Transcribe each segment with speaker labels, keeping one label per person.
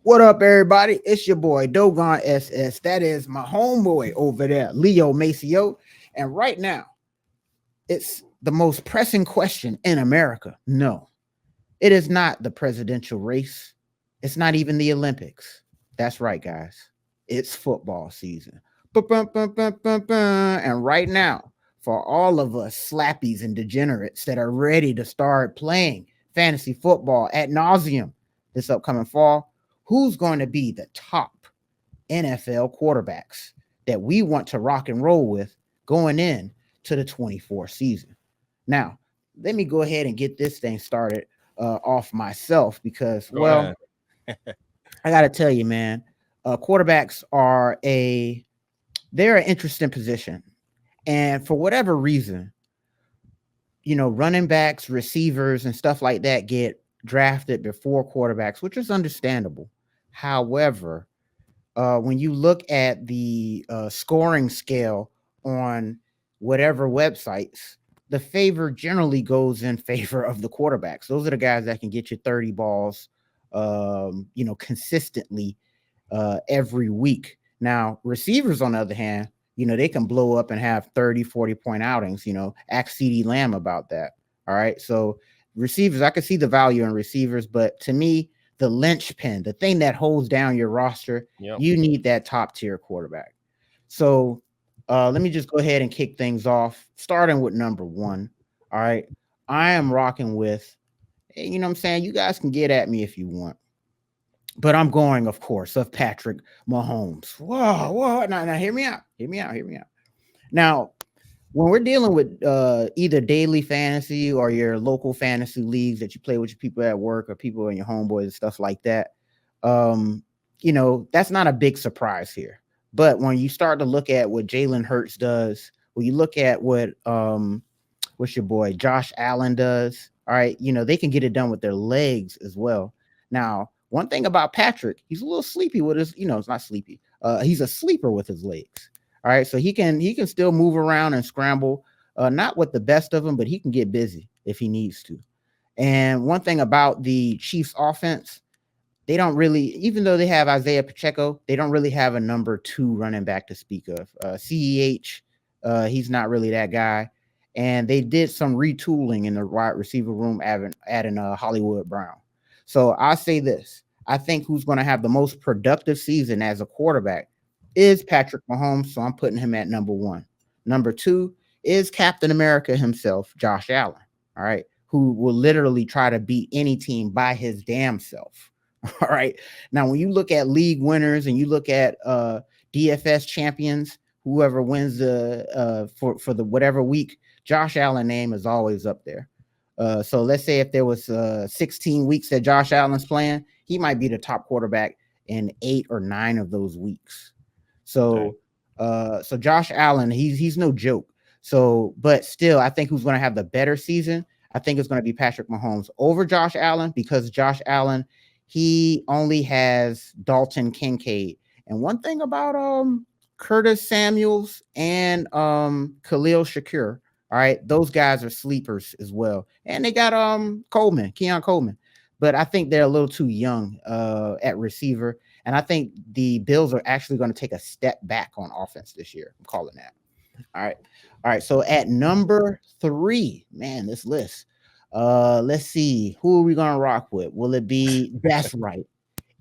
Speaker 1: What up, everybody? It's your boy Dogon SS. That is my homeboy over there, Leo Maceo. And right now, it's the most pressing question in America. No, it is not the presidential race. It's not even the Olympics. That's right, guys. It's football season. And right now, for all of us slappies and degenerates that are ready to start playing fantasy football at nauseum this upcoming fall, who's going to be the top NFL quarterbacks that we want to rock and roll with going in to the 24 season? Now, let me go ahead and get this thing started off myself because,
Speaker 2: Go
Speaker 1: well,
Speaker 2: ahead.
Speaker 1: I got to tell you, man, quarterbacks are they're an interesting position. And for whatever reason, running backs, receivers, and stuff like that get drafted before quarterbacks, which is understandable. However, when you look at the scoring scale on whatever websites, the favor generally goes in favor of the quarterbacks. Those are the guys that can get you 30 balls, consistently every week. Now, receivers, on the other hand, they can blow up and have 30, 40 point outings. Ask CD Lamb about that. All right. So, receivers, I can see the value in receivers, but to me, the linchpin, the thing that holds down your roster,
Speaker 2: Yep.
Speaker 1: you need that top tier quarterback. So, let me just go ahead and kick things off, starting with number one. All right. I am rocking with, you know what I'm saying? You guys can get at me if you want, but I'm going, of course, of Patrick Mahomes. Whoa, whoa. Now, hear me out. Hear me out. Hear me out. Now, when we're dealing with either daily fantasy or your local fantasy leagues that you play with your people at work or people in your homeboys and stuff like that, um, that's not a big surprise here. But when you start to look at what Jalen Hurts does, when you look at what's your boy Josh Allen does, all right, they can get it done with their legs as well. Now, one thing about Patrick, he's a little sleepy with his, it's not sleepy. He's a sleeper with his legs. All right, so he can still move around and scramble. Not with the best of them, but he can get busy if he needs to. And one thing about the Chiefs offense, they don't really, even though they have Isaiah Pacheco, they don't really have a number two running back to speak of. CEH, he's not really that guy. And they did some retooling in the wide receiver room, adding Hollywood Brown. So I say this: I think who's going to have the most productive season as a quarterback is Patrick Mahomes. So I'm putting him at number one. Number two is Captain America himself, Josh Allen. All right, who will literally try to beat any team by his damn self. All right. Now, when you look at league winners and you look at DFS champions, whoever wins the for the whatever week, Josh Allen name is always up there. So let's say if there was 16 weeks that Josh Allen's playing, he might be the top quarterback in 8 or 9 of those weeks.
Speaker 2: Okay.
Speaker 1: So Josh Allen, he's no joke. So, but still, I think who's going to have the better season? I think it's going to be Patrick Mahomes over Josh Allen, because Josh Allen, he only has Dalton Kincaid. And one thing about Curtis Samuels and Khalil Shakur, all right, those guys are sleepers as well. And they got Keon Coleman. But I think they're a little too young at receiver. And I think the Bills are actually going to take a step back on offense this year. I'm calling that. All right. All right. So at number three, man, this list. Let's see. Who are we gonna rock with? Will it be, that's right.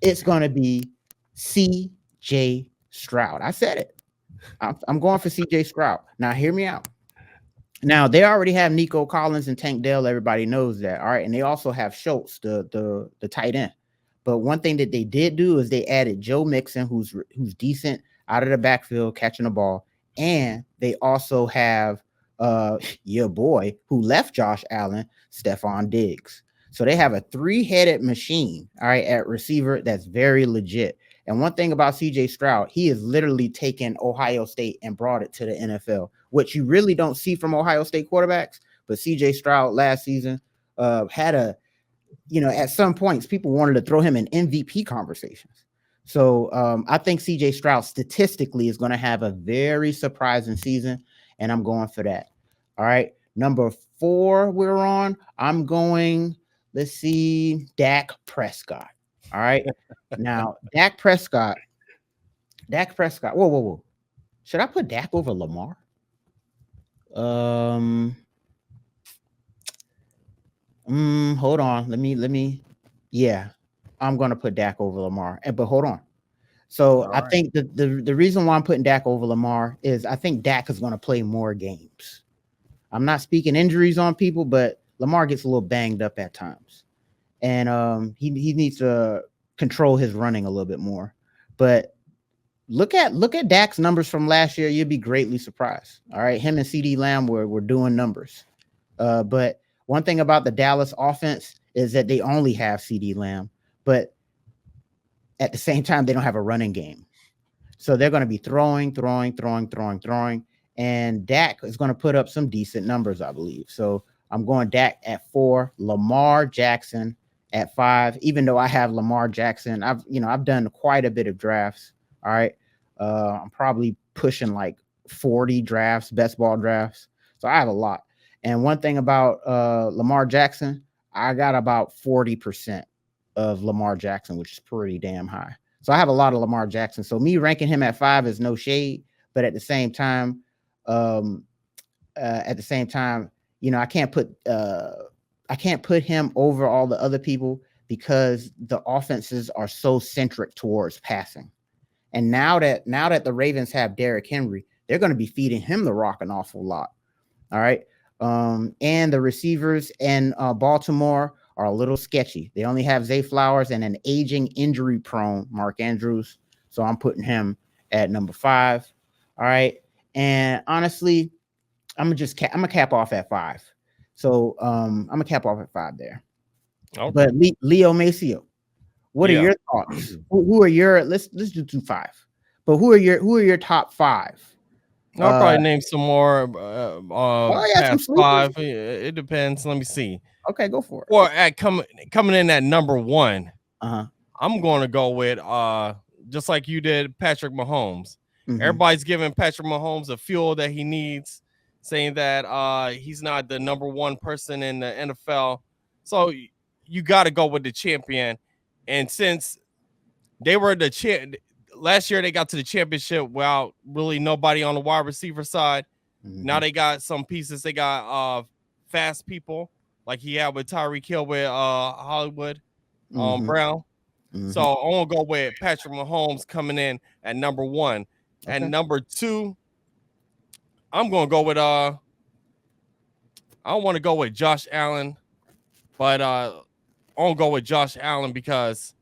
Speaker 1: It's gonna be CJ Stroud. I said it. I'm going for CJ Stroud. Now hear me out. Now they already have Nico Collins and Tank Dell. Everybody knows that. All right. And they also have Schultz, the tight end. But one thing that they did do is they added Joe Mixon, who's decent out of the backfield catching the ball, and they also have your boy who left Josh Allen, Stephon Diggs. So they have a three-headed machine, all right, at receiver that's very legit. And one thing about CJ Stroud, he has literally taken Ohio State and brought it to the NFL, which you really don't see from Ohio State quarterbacks. But CJ Stroud last season had a, at some points, people wanted to throw him in MVP conversations. So I think CJ Stroud statistically is going to have a very surprising season, and I'm going for that. All right. Number four, we're on. I'm going, let's see, Dak Prescott. All right. Now, Dak Prescott. Dak Prescott. Whoa, whoa, whoa. Should I put Dak over Lamar? Um. Hold on. Let me. Yeah, I'm gonna put Dak over Lamar. But hold on. So
Speaker 2: All
Speaker 1: I
Speaker 2: right.
Speaker 1: think the reason why I'm putting Dak over Lamar is I think Dak is gonna play more games. I'm not speaking injuries on people, but Lamar gets a little banged up at times, and he needs to control his running a little bit more. But look at Dak's numbers from last year. You'd be greatly surprised. All right, him and CD Lamb were doing numbers. But one thing about the Dallas offense is that they only have CD Lamb, but at the same time they don't have a running game. So they're going to be throwing, and Dak is going to put up some decent numbers, I believe. So I'm going Dak at 4, Lamar Jackson at 5. Even though I have Lamar Jackson, I've done quite a bit of drafts. All right, I'm probably pushing like 40 drafts, best ball drafts. So I have a lot. And one thing about Lamar Jackson, I got about 40% of Lamar Jackson, which is pretty damn high. So I have a lot of Lamar Jackson. So me ranking him at 5 is no shade, but um, at the same time, I can't put him over all the other people because the offenses are so centric towards passing. And now that the Ravens have Derrick Henry, they're going to be feeding him the rock an awful lot. All right. And the receivers in Baltimore are a little sketchy. They only have Zay Flowers and an aging, injury prone Mark Andrews. So I'm putting him at number 5. All right. And honestly, I'm gonna cap off at 5. So I'm gonna cap off at 5 there.
Speaker 2: Okay.
Speaker 1: But Leo Maceo, what are
Speaker 2: Yeah.
Speaker 1: your thoughts? Who are your let's do 5. But who are your top 5?
Speaker 2: I'll
Speaker 1: Uh
Speaker 2: probably name some more
Speaker 1: oh yeah, some
Speaker 2: past
Speaker 1: sleepers.
Speaker 2: 5. It depends. Let me see.
Speaker 1: Okay, go for it.
Speaker 2: Or at coming in at number 1,
Speaker 1: Uh-huh.
Speaker 2: I'm going to go with just like you did, Patrick Mahomes.
Speaker 1: Mm-hmm.
Speaker 2: Everybody's giving Patrick Mahomes the fuel that he needs, saying that he's not the number 1 person in the NFL. So you got to go with the champion. And since they were the last year, they got to the championship without really nobody on the wide receiver side.
Speaker 1: Mm-hmm.
Speaker 2: Now they got some pieces. They got fast people like he had with Tyreek Hill with Hollywood
Speaker 1: Mm-hmm.
Speaker 2: Brown. So
Speaker 1: Mm-hmm.
Speaker 2: I want to go with Patrick Mahomes coming in at number 1. At
Speaker 1: Okay.
Speaker 2: number 2, I'm going to go with I don't want to go with Josh Allen, but I want to go with Josh Allen because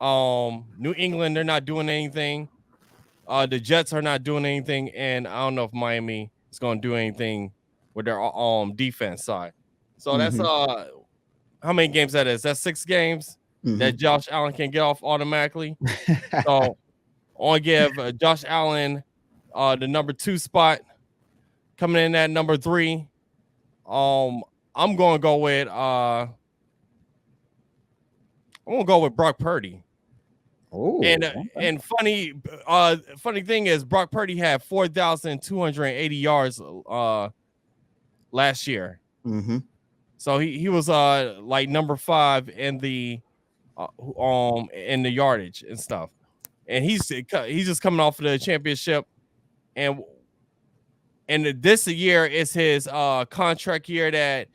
Speaker 2: New England, they're not doing anything. The Jets are not doing anything, and I don't know if Miami is going to do anything with their defense side. So that's
Speaker 1: Mm-hmm.
Speaker 2: how many games that is? That's 6 games
Speaker 1: Mm-hmm.
Speaker 2: that Josh Allen can get off automatically. So I want to give Josh Allen the number 2 spot. Coming in at number 3, I'm going to go with Brock Purdy. And
Speaker 1: Oh, okay.
Speaker 2: and funny thing is Brock Purdy had 4,280 yards last year.
Speaker 1: Mm-hmm.
Speaker 2: So he was like number 5 in the yardage and stuff. And he's just coming off of the championship, and this year is his contract year that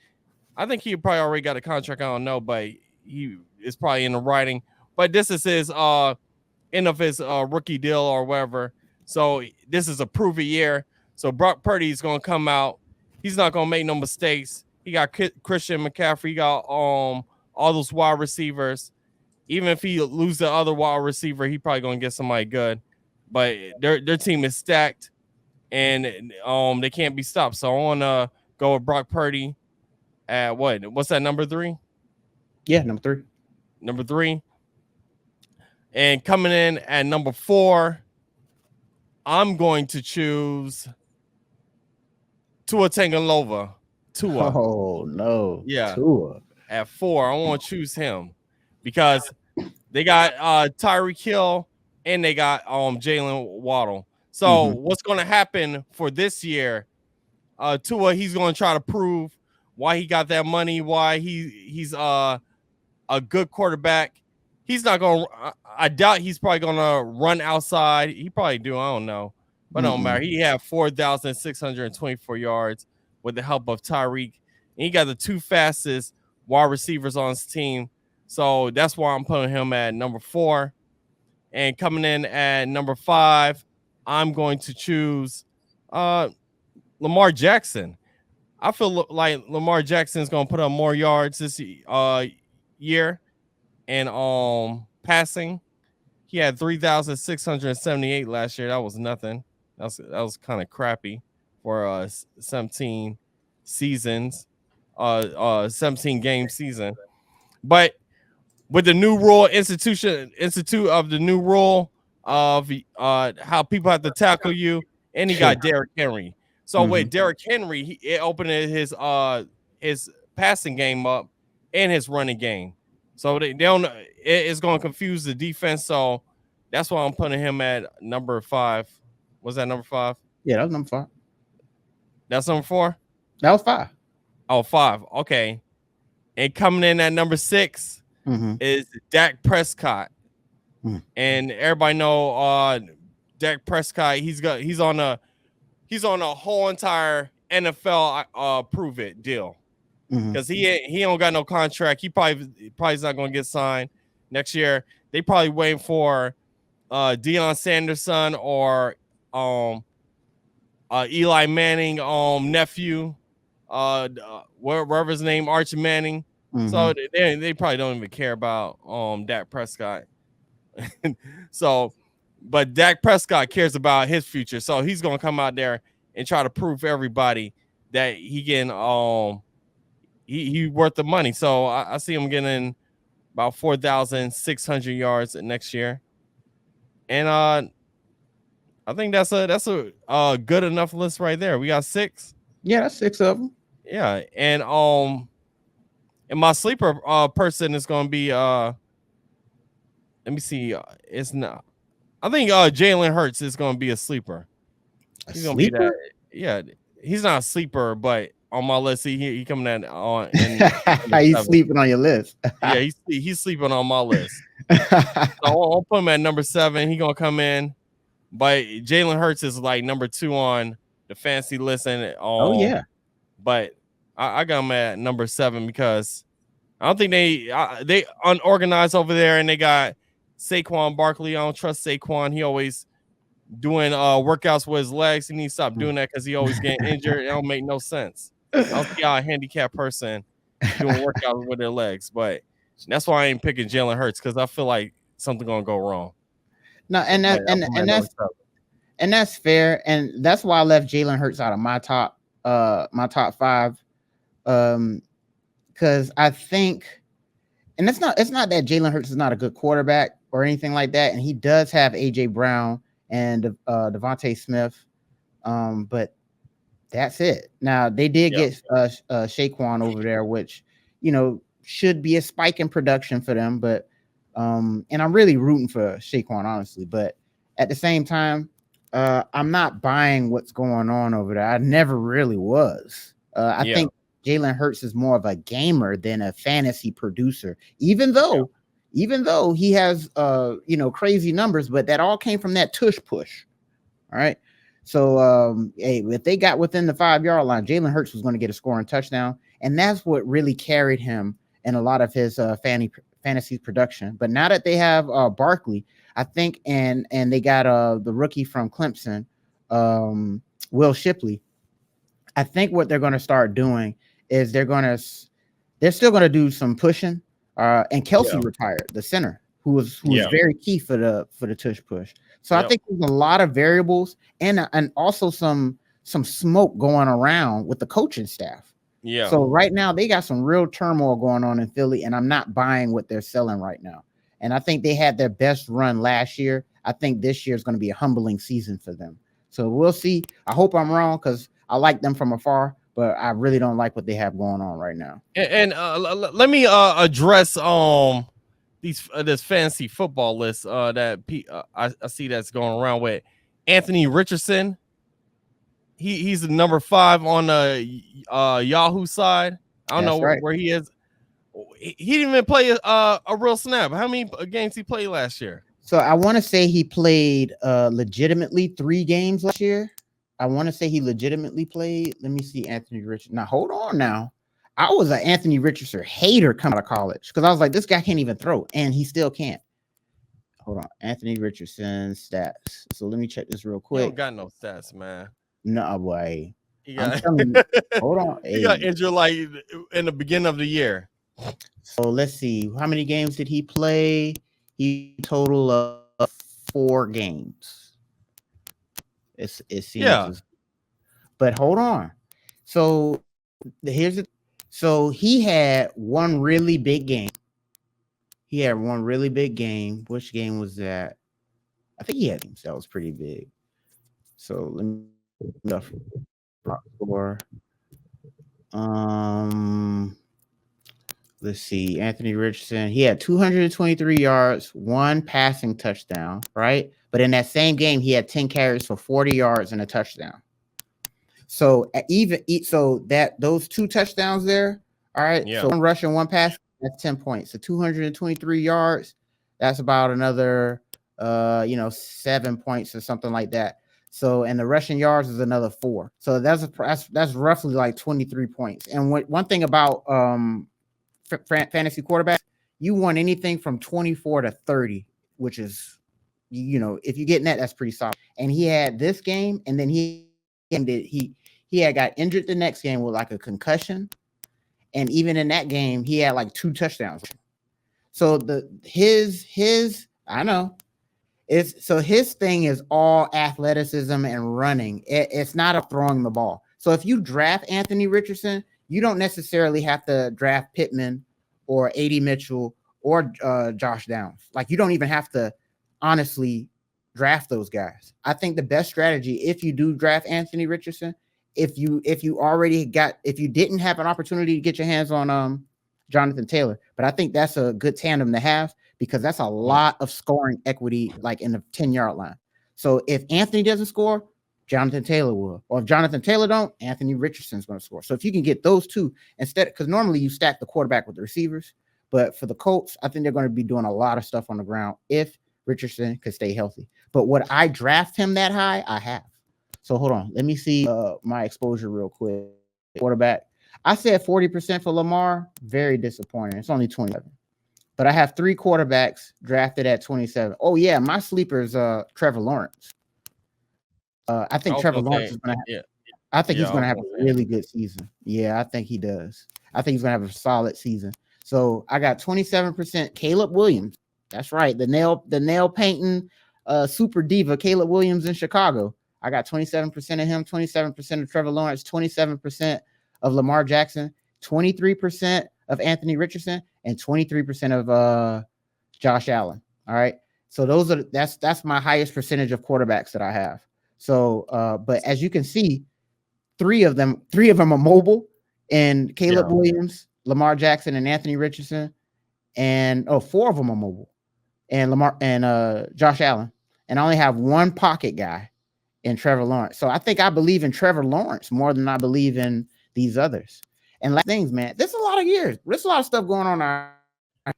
Speaker 2: I think he probably already got a contract. I don't know, but he is probably in the writing. But this is his end of his rookie deal or whatever. So this is a prove it year. So Brock Purdy is going to come out. He's not going to make no mistakes. He got Christian McCaffrey. He got all those wide receivers. Even if he lose the other wide receiver, he probably going to get somebody good. But their team is stacked, and they can't be stopped. So I want to go with Brock Purdy at what's that, number 3?
Speaker 1: Yeah, number 3.
Speaker 2: Number 3. And coming in at number 4, I'm going to choose Tua Tagovailoa. Tua.
Speaker 1: Oh no,
Speaker 2: Yeah.
Speaker 1: Tua.
Speaker 2: At 4, I want to choose him because they got Tyreek Hill and they got Jalen Waddle. So
Speaker 1: Mm-hmm.
Speaker 2: what's going to happen for this year? Tua, he's going to try to prove why he got that money, why he's a good quarterback. he's not going to, I doubt he's probably going to run outside. He probably do. I don't know. But it don't matter. He had 4,624 yards with the help of Tyreek. And he got the 2 fastest wide receivers on his team. So that's why I'm putting him at number 4. And coming in at number 5, I'm going to choose Lamar Jackson. I feel like Lamar Jackson is going to put up more yards this year and passing. He had 3,678 last year. That was nothing. That was kind of crappy for 17 seasons, 17 game season. But with the new rule institute of the new rule of how people have to tackle you, and he got Derrick Henry. So with Derrick Henry, it opened his passing game up and his running game. So they don't. It's going to confuse the defense. So that's why I'm putting him at number 5. Was that number 5?
Speaker 1: Yeah, that was number 5.
Speaker 2: That's number 4.
Speaker 1: That was 5.
Speaker 2: Oh, 5. Okay. And coming in at number 6 is Dak Prescott. And everybody know Dak Prescott. He's on a whole entire NFL prove it deal. Because he don't got no contract. He probably is not going to get signed next year. They probably waiting for Deion Sanderson or Eli Manning nephew, wherever his name, Archie Manning. So they probably don't even care about Dak Prescott. So, but Dak Prescott cares about his future. So he's gonna come out there and try to prove to everybody that he can he worth the money. So I see him getting about 4,600 yards next year. And I think that's a good enough list right there. We got 6.
Speaker 1: Yeah, that's 6 of them.
Speaker 2: Yeah, and my sleeper person is going to be let me see. It's not. I think Jalen Hurts is going to be a sleeper.
Speaker 1: He's going to be that.
Speaker 2: Yeah, he's not a sleeper, but on my list, he coming at on.
Speaker 1: He's sleeping on your list.
Speaker 2: Yeah, he's sleeping on my list. So I'll put him at number 7. He's gonna come in, but Jalen Hurts is like number 2 on the fancy list. And
Speaker 1: oh yeah,
Speaker 2: but I got him at number 7 because I don't think they unorganized over there, and they got Saquon Barkley. I don't trust Saquon. He always doing workouts with his legs. He needs to stop doing that because he always getting injured. It don't make no sense. I don't see how a handicapped person doing workouts with their legs, but that's why I ain't picking Jalen Hurts, because I feel like something gonna go wrong.
Speaker 1: No, and that's fair, and that's why I left Jalen Hurts out of my top 5, because I think, and it's not that Jalen Hurts is not a good quarterback or anything like that, and he does have AJ Brown and Devontae Smith, but that's it. Now they did get Saquon over there, which should be a spike in production for them, but and I'm really rooting for Saquon, honestly, but at the same time, I'm not buying what's going on over there. I never really was. I think Jalen Hurts is more of a gamer than a fantasy producer, even though he has crazy numbers, but that all came from that tush push. All right. So hey, if they got within the 5-yard line, Jalen Hurts was going to get a scoring touchdown, and that's what really carried him in a lot of his fantasy production. But now that they have Barkley, I think, and they got the rookie from Clemson, Will Shipley, I think what they're going to start doing is they're still going to do some pushing. And Kelsey retired, the center, who was very key for the tush push. So I think there's a lot of variables and also some smoke going around with the coaching staff. Yeah. So right now they got some real turmoil going on in Philly, and I'm not buying what they're selling right now. And I think they had their best run last year. I think this year is going to be a humbling season for them. So we'll see. I hope I'm wrong, because I like them from afar, but I really don't like what they have going on right now.
Speaker 2: And let me address this fantasy football list that I see that's going around with Anthony Richardson. He's the number 5 on the Yahoo side. I don't know where he is. He didn't even play a real snap. How many games he played last year?
Speaker 1: So I want to say he played legitimately 3 games last year. I want to say he legitimately played. Let me see Anthony Richardson. Now hold on now. I was an Anthony Richardson hater coming out of college because I was like, this guy can't even throw, and he still can't. Hold on, Anthony Richardson stats. So let me check this real
Speaker 2: He don't
Speaker 1: quick.
Speaker 2: got no stats, man.
Speaker 1: No way.
Speaker 2: He
Speaker 1: I'm
Speaker 2: got
Speaker 1: telling you. Hold on.
Speaker 2: he got
Speaker 1: Hey.
Speaker 2: injured like in the beginning of the year.
Speaker 1: So let's see. How many games did he play? He total of 4 games. It seems
Speaker 2: Yeah,
Speaker 1: as, but hold on. So here's it. So he had one really big game. He had one really big game. Which game was that? I think he had games that was pretty big. So let me for let's see. Anthony Richardson. He had 223 yards, 1 passing touchdown, right? But in that same game, he had 10 carries for 40 yards and a touchdown. So so that those 2 touchdowns there, all right.
Speaker 2: yeah.
Speaker 1: So 1 rush and 1 pass, that's 10 points. So 223 yards, that's about another 7 points or something like that. So and the rushing yards is another 4. So that's roughly like 23 points. And one thing about fantasy quarterbacks, you want anything from 24 to 30, which is, if you get that, that's pretty solid. And he had this game, and then he had got injured the next game with like a concussion, and even in that game, he had like 2 touchdowns. So his I know his thing is all athleticism and running. It's not a throwing the ball. So if you draft Anthony Richardson, you don't necessarily have to draft Pittman or A.D. Mitchell or Josh Downs. Like, you don't even have to honestly draft those guys. I think the best strategy, if you do draft Anthony Richardson, if you didn't have an opportunity to get your hands on Jonathan Taylor, but I think that's a good tandem to have because that's a lot of scoring equity, like in the 10-yard line. So if Anthony doesn't score, Jonathan Taylor will. Or if Jonathan Taylor don't, Anthony Richardson's going to score. So if you can get those 2 instead, because normally you stack the quarterback with the receivers, but for the Colts, I think they're going to be doing a lot of stuff on the ground if Richardson could stay healthy. But would I draft him that high? I have. So hold on. Let me see my exposure real quick. Quarterback. I said 40% for Lamar. Very disappointing. It's only 27. But I have 3 quarterbacks drafted at 27. Oh, yeah. My sleeper is Trevor Lawrence. I think Trevor Lawrence is going to have. I think he's going to have a really good season. Yeah, I think he does. I think he's going to have a solid season. So I got 27% Caleb Williams. That's right. The nail painting super diva Caleb Williams in Chicago. I got 27% of him, 27% of Trevor Lawrence, 27% of Lamar Jackson, 23% of Anthony Richardson, and 23% of Josh Allen. All right. So that's my highest percentage of quarterbacks that I have. So but as you can see, 3 of them are mobile, and Caleb Williams, Lamar Jackson, and Anthony Richardson, and 4 of them are mobile, and Josh Allen, and I only have 1 pocket guy in Trevor Lawrence. So I think I believe in Trevor Lawrence more than I believe in these others. And last things, man, there's a lot of years. There's a lot of stuff going on. I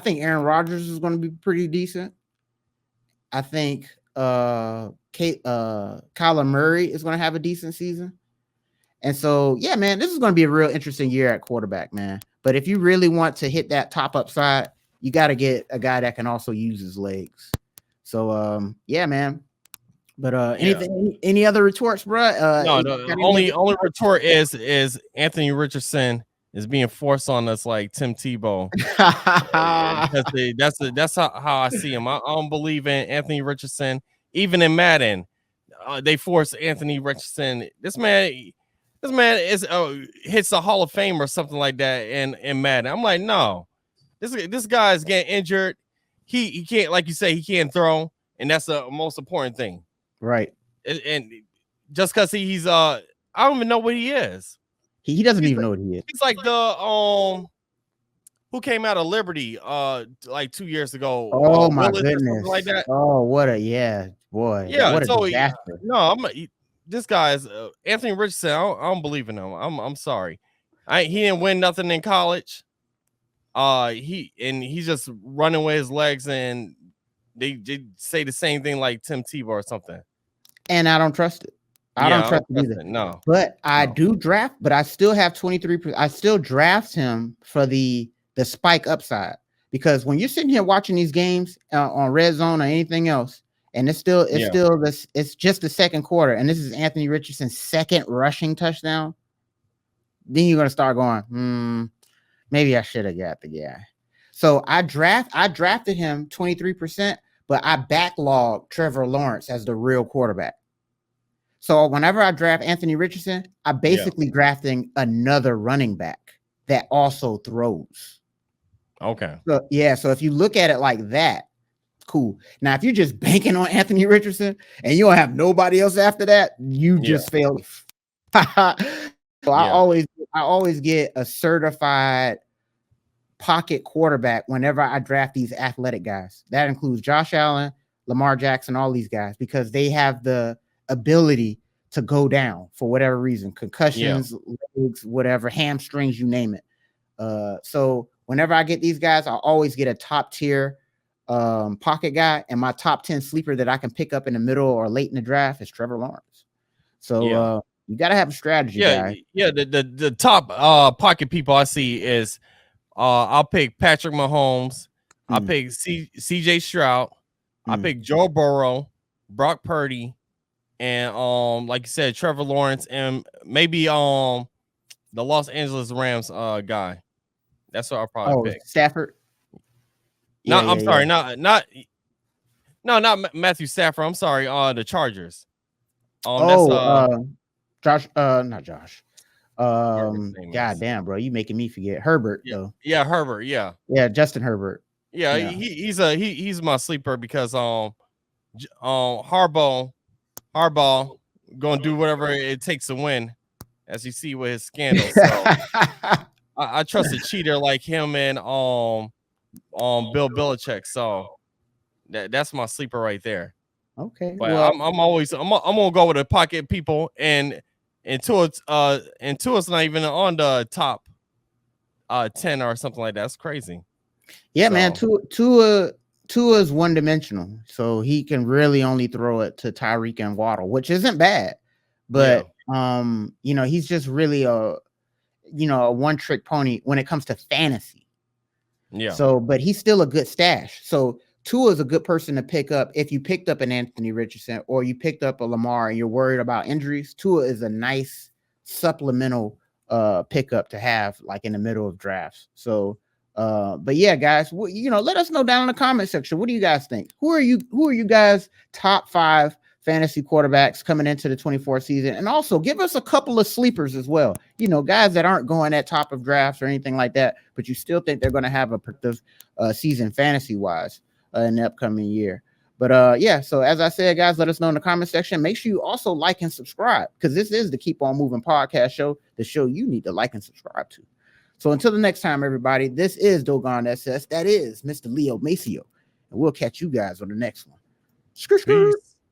Speaker 1: think Aaron Rodgers is going to be pretty decent. I think Kyler Murray is going to have a decent season. And so, yeah, man, this is going to be a real interesting year at quarterback, man. But if you really want to hit that top upside, you got to get a guy that can also use his legs. So, yeah, man. But any other retorts, bro?
Speaker 2: No, the only retort is Anthony Richardson is being forced on us like Tim Tebow. That's how I see him. I don't believe in Anthony Richardson. Even in Madden, they force Anthony Richardson. This man is hits the Hall of Fame or something like that in Madden. I'm like, no, this guy is getting injured. He can't, like you say, he can't throw, and that's the most important thing,
Speaker 1: right?
Speaker 2: And just because he's I don't even know what he is.
Speaker 1: He doesn't even know what he is.
Speaker 2: He's like the who came out of Liberty like 2 years ago.
Speaker 1: Oh my goodness.
Speaker 2: Like that.
Speaker 1: Oh, what a boy.
Speaker 2: Yeah,
Speaker 1: what a
Speaker 2: so
Speaker 1: disaster.
Speaker 2: No, this guy is Anthony Richardson. I don't believe in him. I'm sorry. He didn't win nothing in college. He's just running with his legs, and they say the same thing like Tim Tebow or something.
Speaker 1: And I don't trust it. I don't trust it either.
Speaker 2: No,
Speaker 1: but I do draft. But I still have 23%. I still draft him for the spike upside, because when you're sitting here watching these games on Red Zone or anything else, and it's just the second quarter, and this is Anthony Richardson's second rushing touchdown, then you're gonna start going, maybe I should have got the guy. So I drafted him 23%, but I backlogged Trevor Lawrence as the real quarterback. So whenever I draft Anthony Richardson, I basically drafting another running back that also throws.
Speaker 2: Okay.
Speaker 1: So if you look at it like that, cool. Now, if you're just banking on Anthony Richardson and you don't have nobody else after that, you just failed. So I always get a certified pocket quarterback whenever I draft these athletic guys. That includes Josh Allen, Lamar Jackson, all these guys, because they have the ability to go down for whatever reason, concussions, legs, whatever, hamstrings, you name it. So whenever I get these guys, I always get a top tier pocket guy, and my top 10 sleeper that I can pick up in the middle or late in the draft is Trevor Lawrence. So you got to have a strategy, guys.
Speaker 2: Yeah, the top pocket people I see is I'll pick Patrick Mahomes, I'll pick CJ Stroud, I pick Joe Burrow, Brock Purdy, and like you said, Trevor Lawrence, and maybe the Los Angeles Rams guy. That's what I'll probably pick.
Speaker 1: Stafford.
Speaker 2: Sorry, not Matthew Stafford. I'm sorry, the Chargers.
Speaker 1: Josh, not Josh. God damn, bro, you making me forget Herbert though.
Speaker 2: Yeah, Herbert. Yeah,
Speaker 1: Justin Herbert.
Speaker 2: Yeah, he's my sleeper because Harbaugh gonna do whatever it takes to win, as you see with his scandals. So I trust a cheater like him and Bill Belichick. So that's my sleeper right there.
Speaker 1: Okay,
Speaker 2: but I'm gonna go with the pocket people, and Tua's not even on the top 10 or something like that. That's crazy.
Speaker 1: Man, Tua's one dimensional, so he can really only throw it to Tyreek and Waddle, which isn't bad, but he's just really a one trick pony when it comes to fantasy. Yeah. So, but he's still a good stash. So Tua is a good person to pick up if you picked up an Anthony Richardson or you picked up a Lamar and you're worried about injuries. Tua is a nice supplemental pickup to have like in the middle of drafts. So but yeah, guys, let us know down in the comment section. What do you guys think? Who are you guys top 5 fantasy quarterbacks coming into the 24th season? And also give us a couple of sleepers as well. Guys that aren't going at top of drafts or anything like that, but you still think they're going to have a productive season fantasy wise in the upcoming year. But so as I said, guys, let us know in the comment section. Make sure you also like and subscribe, because this is the Keep On Moving podcast show, the show you need to like and subscribe to. So until the next time, everybody, this is Dogon SS. That is Mr. Leo Maceo. And we'll catch you guys on the next one. Peace.